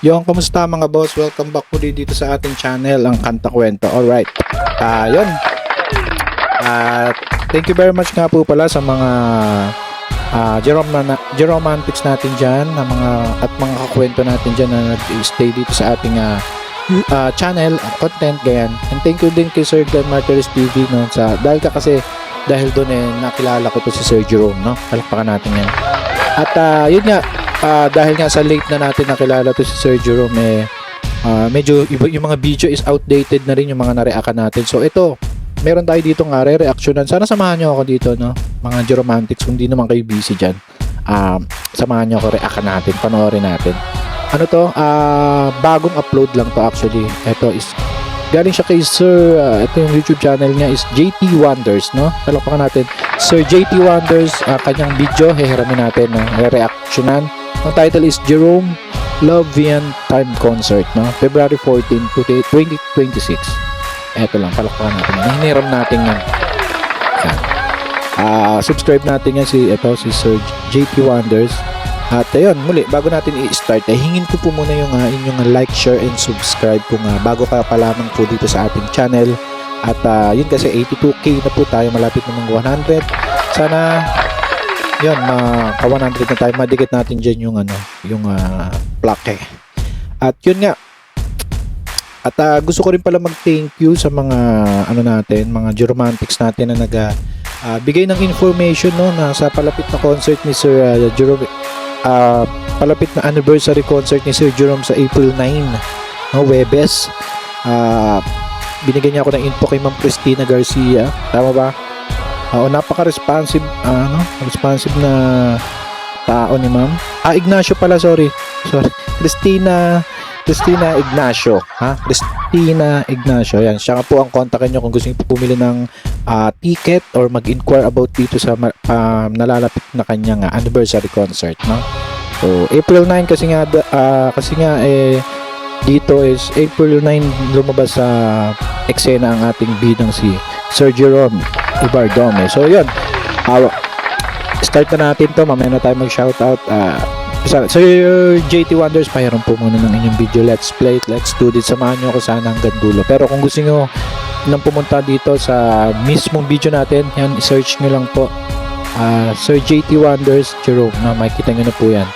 Yung kamusta mga boss? Welcome back muli dito sa ating channel, ang Kanta Kwento. Alright. Yun. Thank you very much nga po pala sa mga Geromantics natin dyan, at mga kakwento natin dyan na nag-stay dito sa ating channel, content, ganyan. And thank you din kay Sir Glenn Martires TV, no? Dahil doon nakilala ko to si Sir Jerome, no? Palakpakan natin yan. At yun nga, dahil nga sa late na natin nakilala to si Sir Jerome, medyo yung mga video is outdated na rin yung mga na-reactan natin. So ito, meron tayo dito nga re-reactionan. Sana samahan nyo ako dito, no? Mga Geromantics, kung di naman kayo busy dyan. Samahan nyo ako, react natin, panoorin natin. Ano to? Bagong upload lang to actually. Ito is galing siya kay Sir, ito yung YouTube channel niya is JT Wonders, no? Palakpakan natin. Sir JT Wonders, kanyang video, hehiramin natin, no? Re-reactionan. Ang title is Jerome Love Vian Time Concert, no? February 14, 2026. Ito lang, palakpakan natin. Hiniram natin yan. Subscribe natin yan si Sir JT Wonders. At ayun, muli, bago natin i-start, hingin ko po muna yung inyong like, share, and subscribe kung bago ka pa lamang po dito sa ating channel. At yun kasi 82k na po tayo, malapit namang 100. Sana yun, maka 100 na tayo, madikit natin dyan yung plaque. At yun nga, at gusto ko rin pala mag-thank you sa mga mga Geromantics natin na bigay ng information, no, na sa palapit na concert ni Sir Jerome, palapit na anniversary concert ni Sir Jerome sa April 9, no, Webes. Binigyan niya ako ng info kay Ma'am Cristina Garcia, tama ba? Napaka-responsive, responsive na tao ni Ma'am. Ignacio pala, sorry. Cristina Ignacio, Cristina Ignacio. Yan, siya nga po ang kontakin nyo kung gusto niyo pumili ng ticket or mag-inquire about dito sa nalalapit na kanyang anniversary concert, no? So, April 9 kasi nga dito is April 9 lumabas sa eksena ang ating bidang si Sir Jerome Ibardome. So, yun. Start na natin to. Mamaya na tayo mag-shoutout. Sir JT Wonders, pahiram po muna ng inyong video. Let's play it. Let's do this. Samahan nyo ako sana hanggang dulo. Pero kung gusto nyo nang pumunta dito sa mismong video natin, yan, search nyo lang po Sir JT Wonders Jerome, na makikita nyo na po yan.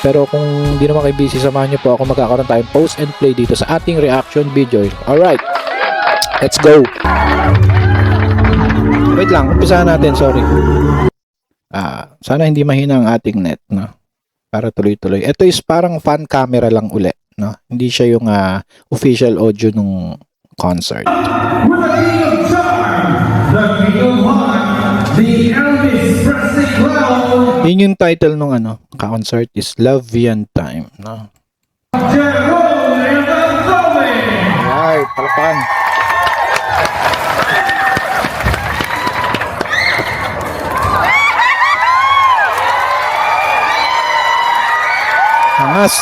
Pero kung hindi naman kayo busy, samahan nyo po ako, magkakaroon tayong post and play dito sa ating reaction video. Alright, let's go. Wait lang, umpisahan natin, sorry. Sana hindi mahina ang ating net, no? Para tuloy-tuloy. Ito is parang fan camera lang uli, no? Hindi siya yung official audio nung concert. Yun yung title nung concert is Love Vian Time, no? Alright, palapan. Angas.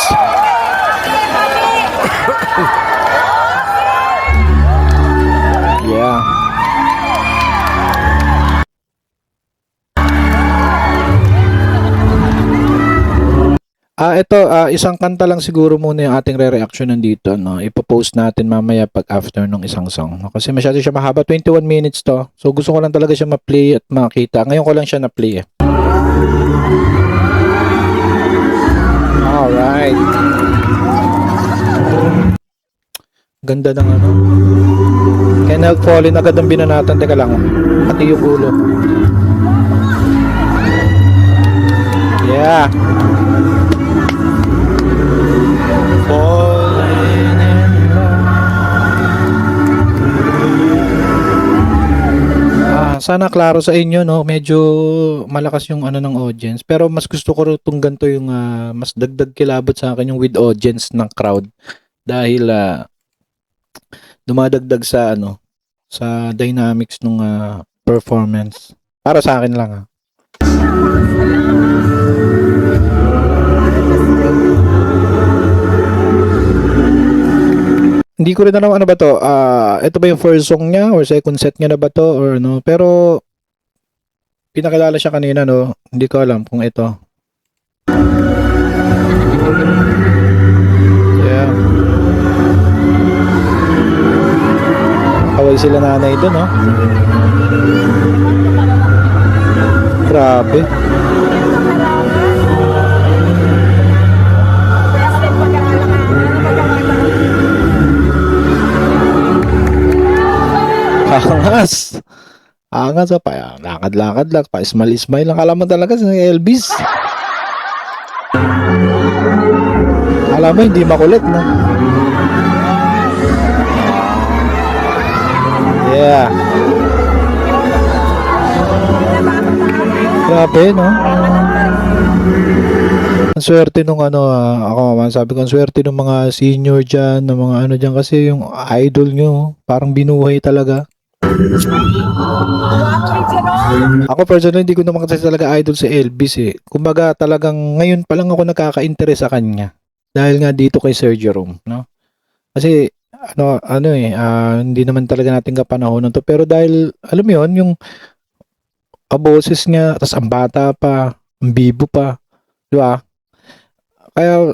Yeah. Ito, isang kanta lang siguro muna yung ating re-reaction nandito, no? Ipo-post natin mamaya pag after nung isang song, no? Kasi masyado siya mahaba, 21 minutes to. So gusto ko lang talaga siya ma-play at makita. Ngayon ko lang siya na-play, Alright. Ganda ng Can't help falling, agad ang binanatan. Teka lang, pati yung ulo. Yeah. Falling in love. Sana klaro sa inyo, no? Medyo malakas yung ng audience, pero mas gusto ko itong ganito yung mas dagdag kilabot sa akin yung with audience ng crowd, dahil dumadagdag sa sa dynamics ng performance. Para sa akin lang, Hindi ko rin alam ano ba to. Ito ba yung first song niya or second set niya na ba to or pero pinakilala siya kanina, no? Hindi ko alam kung ito. Nag-aaway sila nanay doon, no? Grabe. Angas. Angas pa. Lakad-lakad lang. Pa-smile-smile lang. Alam mo talaga si Elvis. Alam mo, hindi makulit, no? Yeah. Grabe, no? Ang swerte nung ako man sabi ko, ang swerte ng mga senior dyan, ng mga ano dyan, kasi yung idol nyo, parang binuhay talaga. Ako personally, hindi ko naman kasi talaga idol si Elvis eh. Kumbaga talagang ngayon pa lang ako nakaka-interest sa kanya. Dahil nga dito kay Sir Jerome, no? Kasi hindi naman talaga natin kapanahonan to. Pero dahil, alam mo yun, yung kaboses niya, tas ang bata pa, ang bibo pa, di ba? Kaya,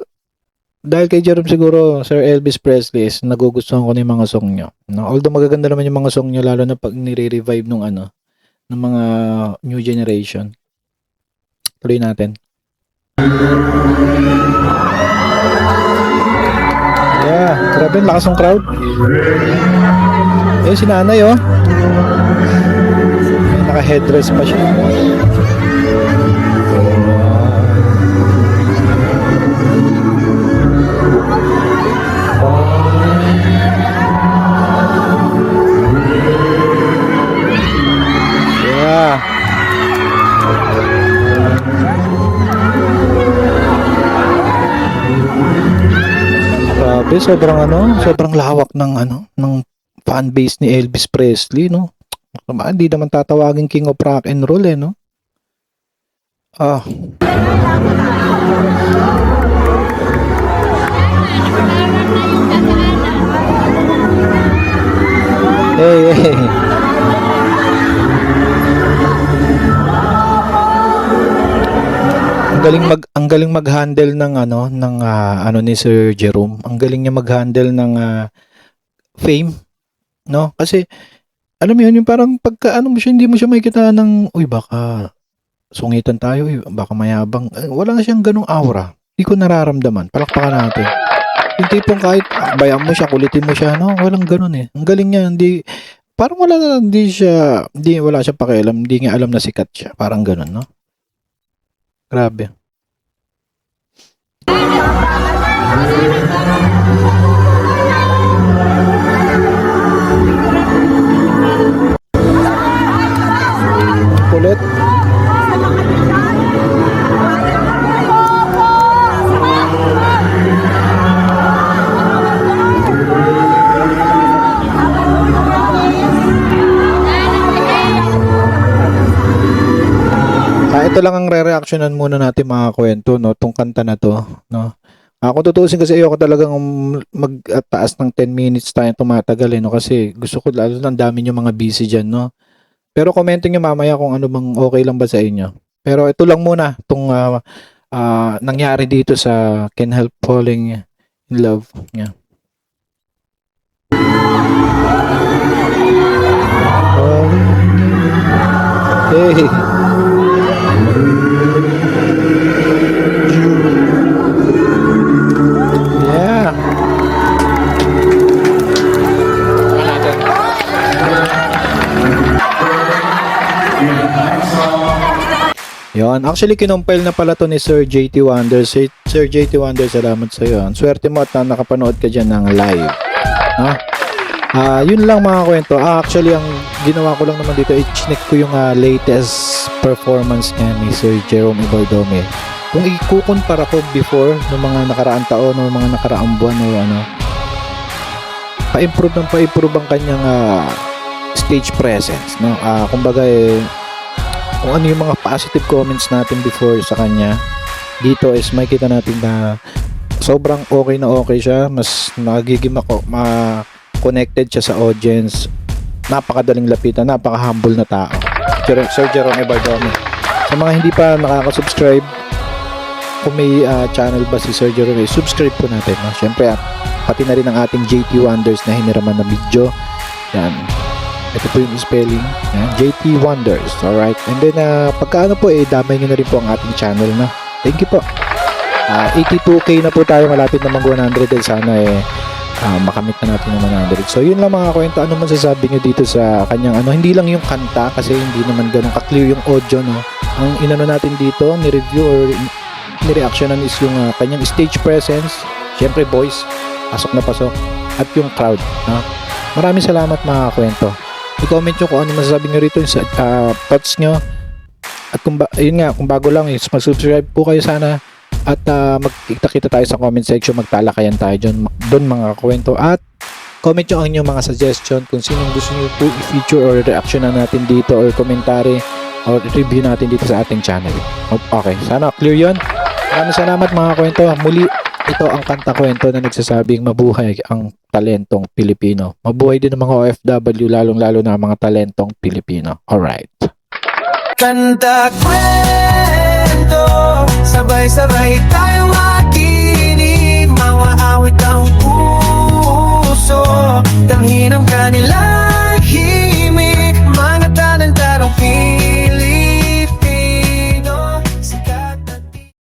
dahil kay Jerome siguro, Sir Elvis Presley, is nagugustuhan ko na yung mga song niya. No? Although magaganda naman yung mga song niya, lalo na pag nire-revive ng mga new generation. Tuloy natin. Yeah, grabe, lakas ng crowd. Eh, si nanay, oh. Naka-headdress pa siya. Yeah. Grabe, sobrang lawak ng fan base ni Elvis Presley, no? Hindi naman tatawagin King of Rock and Roll, eh, no? Ah. Hey. Ang galing mag-handle ng ni Sir Jerome. Ang galing niya mag-handle ng fame, no? Kasi alam mo yun, yung parang pagka hindi mo siya makikita ng baka sungitan tayo, baka mayabang. Wala siyang ganung aura. Hindi ko nararamdaman. Palakpakan natin. Yung tipong kahit bayan mo siya, kulitin mo siya, no? Walang ganun eh. Ang galing niya, parang wala siya pakialam, hindi niya alam na sikat siya. Parang ganun, no? Grabe. Kulit. Ito lang ang re-reactionan muna natin mga kwento, no, tong kanta na to, no. Kung tutusin kasi ayoko talagang magtaas ng 10 minutes tayo tumatagal, no, kasi gusto ko lalo ng dami yung mga busy diyan, no. Pero commenting nyo mamaya kung ano bang okay lang ba sa inyo. Pero ito lang muna tong nangyari dito sa Can't Help Falling in Love. Yeah. Hey. Yeah. Yon, actually kinumpile na pala to ni Sir JT Wonder. Sir JT Wonder, salamat sa iyo. Swerte mo at nakapanood ka diyan ng live. No? Yun lang mga kwento. Actually ang ginawa ko lang naman dito, i-check ko yung latest performance niya ni Sir Jerome Ibardome. Kung ikukumpara ko before ng mga nakaraang taon o mga nakaraang buwan o pa-improve ang kanyang stage presence, no? Kumbaga kung ano yung mga positive comments natin before sa kanya, dito is makikita natin na sobrang okay siya, mas nagiging connected siya sa audience, napakadaling lapitan, napaka-humble na tao. Sir Jerome Ibardome. Sa mga hindi pa nakaka-subscribe, kung may channel ba si Sir Jerome, subscribe po natin, no? Siyempre, pati na rin ang ating JT Wonders na hiniraman na video. Yan. Ito po yung spelling. Yan, JT Wonders. Alright. And then, pagka ano po, damay nyo na rin po ang ating channel na. Thank you po. 82k na po tayo. Malapit na mag 100. And sana makamit na natin ng 100. So, yun lang mga kwento. Ano masasabi nyo dito sa kanyang ano? Hindi lang yung kanta kasi hindi naman ganun ka-clear yung audio, no? Ang inano natin dito, ni-review or ni-reactionan is yung kanyang stage presence. Siyempre, voice. Pasok na pasok. At yung crowd. Maraming salamat mga kwento. I-comment nyo kung ano masasabi nyo rito sa thoughts nyo. At yun nga, kung bago lang is mag-subscribe po kayo sana. At magkita-kita tayo sa comment section. Magtalakayan tayo doon mga kwento. At comment nyo ang inyong mga suggestion kung sinong gusto nyo po i-feature or reaction na natin dito or commentary or review natin dito sa ating channel. Okay, sana clear yun. Maraming salamat mga kwento. Muli, ito ang kanta kwento na nagsasabing mabuhay ang talentong Pilipino. Mabuhay din ang mga OFW, lalong-lalo na ang mga talentong Pilipino. Alright. Kanta kwento, sabay-sabay tayong makinig, mga awit ang puso, tanghin ang kanilang